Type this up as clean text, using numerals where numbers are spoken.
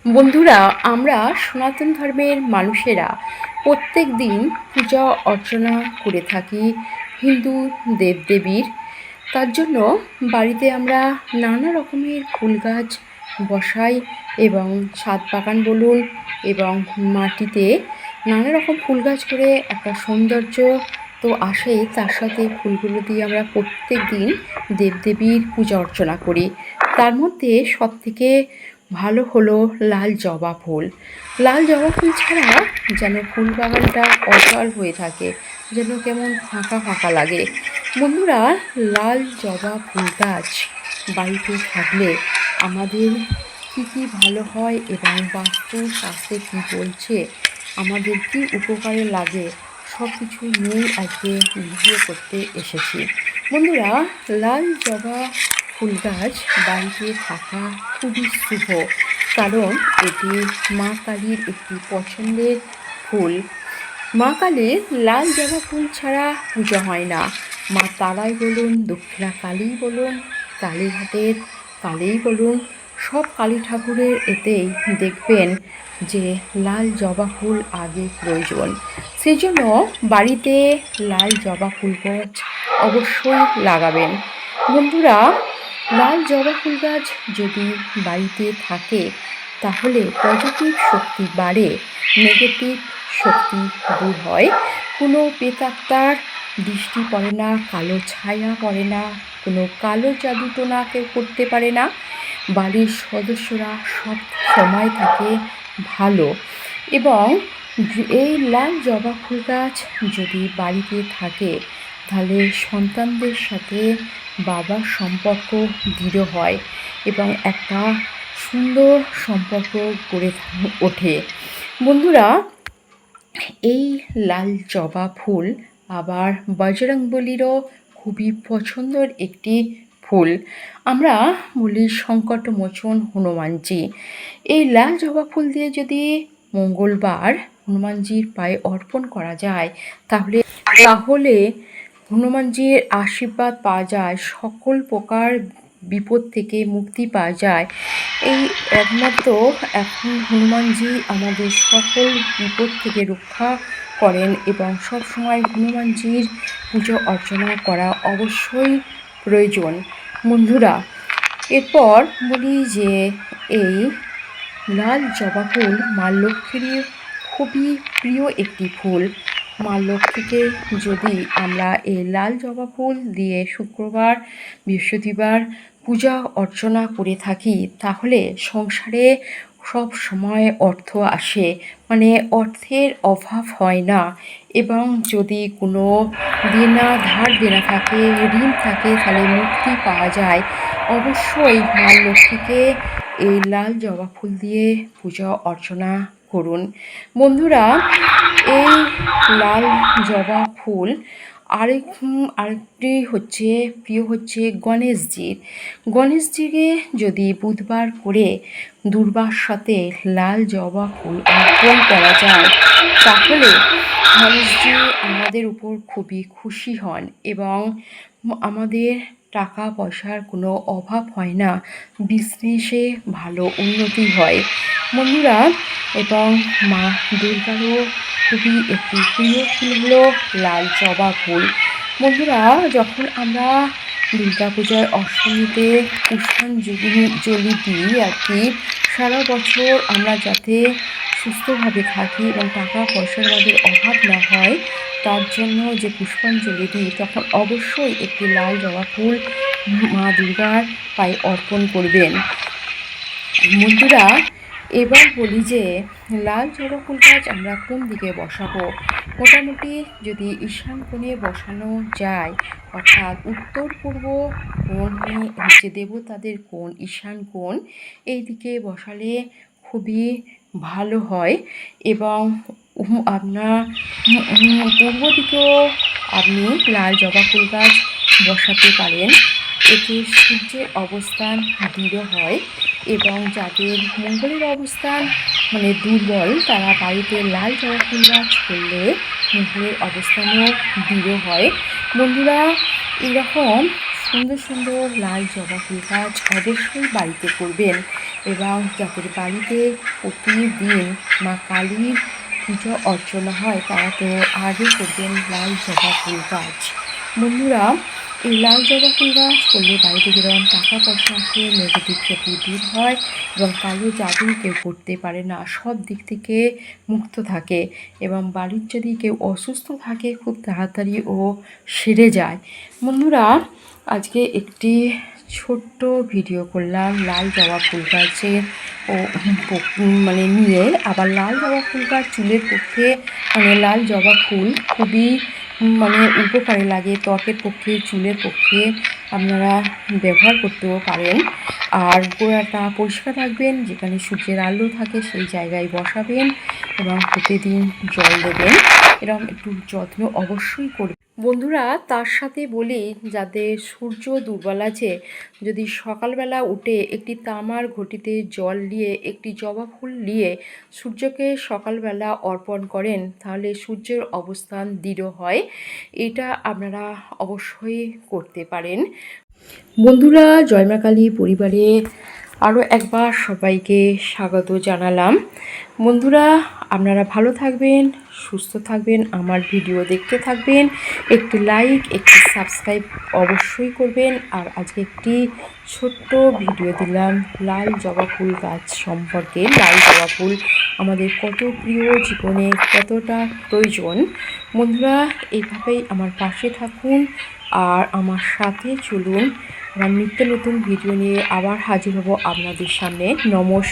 বন্ধুরা, আমরা সনাতন ধর্মের মানুষেরা প্রত্যেক দিন পূজা অর্চনা করে থাকি হিন্দু দেবদেবীর। তার জন্য বাড়িতে আমরা নানা রকমের ফুল গাছ বসাই এবং ছাদ বাগান বলুন এবং মাটিতে নানা রকম ফুল গাছ করে একটা সৌন্দর্য তো আসেই, তার সাথে ফুলগুলো দিয়ে আমরা প্রত্যেক দিন দেবদেবীর পূজা অর্চনা করি। তার মধ্যে সবথেকে ভালো হলো লাল জবা ফুল। লাল জবা ফুল ছাড়া যেন ফুল বাগানটা অচল হয়ে থাকে, যেন কেমন ফাঁকা ফাঁকা লাগে। বন্ধুরা, লাল জবা ফুল গাছ বাড়িতে থাকলে আমাদের কী কী ভালো হয় এবং বাস্তুশাস্ত্রে কী বলছে, আমাদের কী উপকারে লাগে, সব কিছু নিয়েই আজকে ভিডিও করতে এসেছি। বন্ধুরা, লাল জবা ফুল গাছ বাড়িতে থাকা খুবই শুভ, কারণ এটি মা কালীর একটি পছন্দের ফুল। মা কালীর লাল জবা ফুল ছাড়া পুজো হয় না। মা তারাই বলুন, দক্ষিণা কালী বলুন, কালীঘাটের কালীই বলুন, সব কালী ঠাকুরের এতেই দেখবেন যে লাল জবা ফুল আগে প্রয়োজন। সেই জন্য বাড়িতে লাল জবা ফুল গাছ অবশ্যই লাগাবেন। বন্ধুরা, লাল জবা ফুল গাছ যদি বাড়িতে থাকে তাহলে পজিটিভ শক্তি বাড়ে, নেগেটিভ শক্তি দূর হয়। কোনো প্রেতাত্মার দৃষ্টি পড়ে না, কালো ছায়া পড়ে না, কোনো কালো জাদু টোনা কেউ করতে পারে না। বাড়ির সদস্যরা সব সময় থাকে ভালো। এবং এই লাল জবা ফুল গাছ যদি বাড়িতে থাকে তাহলে সন্তানদের সাথে বাবার সম্পর্ক দৃঢ় হয় এবং একটা সুন্দর সম্পর্ক গড়ে ওঠে। বন্ধুরা, এই লাল জবা ফুল আবার বজরংবলীরও খুবই পছন্দের একটি ফুল। আমরা বলি সংকটমোচন হনুমানজি। এই লাল জবা ফুল দিয়ে যদি মঙ্গলবার হনুমানজির পায়ে অর্পণ করা যায় তাহলে তাহলে হনুমানজির আশীর্বাদ পাওয়া যায়, সকল প্রকার বিপদ থেকে মুক্তি পাওয়া যায়। এই একমাত্র এখন হনুমানজি আমাদের সকল বিপদ থেকে রক্ষা করেন এবং সব সময় হনুমানজির পুজো অর্চনা করা অবশ্যই প্রয়োজন। বন্ধুরা, এরপর বলি যে এই লাল জবা ফুল মা লক্ষ্মীর খুবই প্রিয় একটি ফুল। মা লক্ষ্মীকে যদি আমরা এই লাল জবা ফুল দিয়ে শুক্রবার বৃহস্পতিবার পূজা অর্চনা করে থাকি তাহলে সংসারে সব সময় অর্থ আসে, মানে অর্থের অভাব হয় না। এবং যদি কোনো দেনা ধার দেনা থাকে, ঋণ থাকে, তাহলে মুক্তি পাওয়া যায়। অবশ্যই মা লক্ষ্মীকে এই লাল জবা ফুল দিয়ে পূজা অর্চনা করুন। বন্ধুরা, এই লাল জবা ফুল আরেকটি হচ্ছে প্রিয় হচ্ছে গণেশজির। গণেশজিকে যদি বুধবার করে দুর্বার সাথে লাল জবা ফুল অর্পণ করা যায় তাহলে গণেশজি আমাদের উপর খুবই খুশি হন এবং আমাদের টাকা পয়সার কোনো অভাব হয় না, বিজনেসে ভালো উন্নতি হয়। বন্ধুরা, এবং মা দুর্গারও খুবই একটি প্রিয় ফুল হলো লাল জবা ফুল। বন্ধুরা, যখন আমরা দুর্গা পূজার অষ্টমীতে পুষ্পাঞ্জলি দিই আর কি, সারা বছর আমরা যাতে সুস্থভাবে থাকি এবং টাকা পয়সার আমাদের অভাব না হয় তার জন্য যে পুষ্পাঞ্জলি দিই, তখন অবশ্যই একটি লাল জবা ফুল মা দুর্গার পায়ে অর্পণ করবেন। বন্ধুরা, এবার বলি যে লাল জবা ফুল গাছ আমরা কোন দিকে বসাবো। মোটামুটি যদি ঈশান কোণে বসানো যায়, অর্থাৎ উত্তর পূর্ব কোণে হচ্ছে দেবতাদের কোণ, ঈশান কোণ, এই দিকে বসালে খুবই ভালো হয়। এবং আপনার পূর্ব দিকেও আপনি লাল জবা ফুল গাছ বসাতে পারেন। এতে সূর্যের অবস্থান দৃঢ় হয় এবং যাদের মঙ্গলের অবস্থান মানে দুর্বল তারা বাড়িতে লাল জবা ফুল গাছ করলে মঙ্গলের অবস্থানও দৃঢ় হয়। বন্ধুরা, এরকম সুন্দর সুন্দর লাল জবা ফুল গাছ অবশ্যই বাড়িতে করবেন এবং যাদের বাড়িতে প্রতিদিন মা কালীর পুজো অর্চনা হয় তারা তো আগে করবেন লাল জবা ফুল গাছ। বন্ধুরা, এই লাল জবা ফুল গাছ করলে বাড়িতে যেরকম টাকা পয়সা আসে, নেগেটিভ শক্তি দূর হয় এবং কালো জাদু কেউ করতে পারে না, সব দিক থেকে মুক্ত থাকে এবং বাড়ির যদি কেউ অসুস্থ থাকে খুব তাড়াতাড়ি ও সেরে যায়। বন্ধুরা, আজকে একটি ছোট্ট ভিডিও করলাম লাল জবা ফুল গাছের ও নিয়ে। আবার লাল জবা ফুল গাছ চুলের পক্ষে লাল জবা ফুল খুবই উপকারে লাগে, ত্বকের পক্ষে, চুলের পক্ষে আপনারা ব্যবহার করতেও পারেন। আর গোড়াটা পরিষ্কার রাখবেন, যেখানে সূর্যের আলো থাকে সেই জায়গায় বসাবেন এবং প্রতিদিন জল দেবেন। এরকম একটু যত্ন অবশ্যই করবেন। বন্ধুরা, তার সাথে বলি, যাদের সূর্য দুর্বল আছে, যদি সকালবেলা উঠে একটি তামার ঘটিতে জল নিয়ে একটি জবা ফুল নিয়ে সূর্যকে সকালবেলা অর্পণ করেন, তাহলে সূর্যের অবস্থান দৃঢ় হয়। এটা আপনারা অবশ্যই করতে পারেন। বন্ধুরা, জয় মা কালী পরিবারে আরও একবার সবাইকে স্বাগত জানালাম। বন্ধুরা, আপনারা ভালো থাকবেন, সুস্থ থাকবেন, আমার ভিডিও দেখতে থাকবেন, একটি লাইক, একটি সাবস্ক্রাইব অবশ্যই করবেন। আর আজকে একটি ছোট্ট ভিডিও দিলাম লাল জবা ফুল গাছ সম্পর্কে। লাল জবা ফুল আমাদের কত প্রিয়, জীবনে কতটা প্রয়োজন। বন্ধুরা, এইভাবেই আমার পাশে থাকুন আর আমার সাথে চলুন। আমার নিত্য নতুন ভিডিও নিয়ে আবার হাজির হব আপনাদের সামনে। নমস্কার।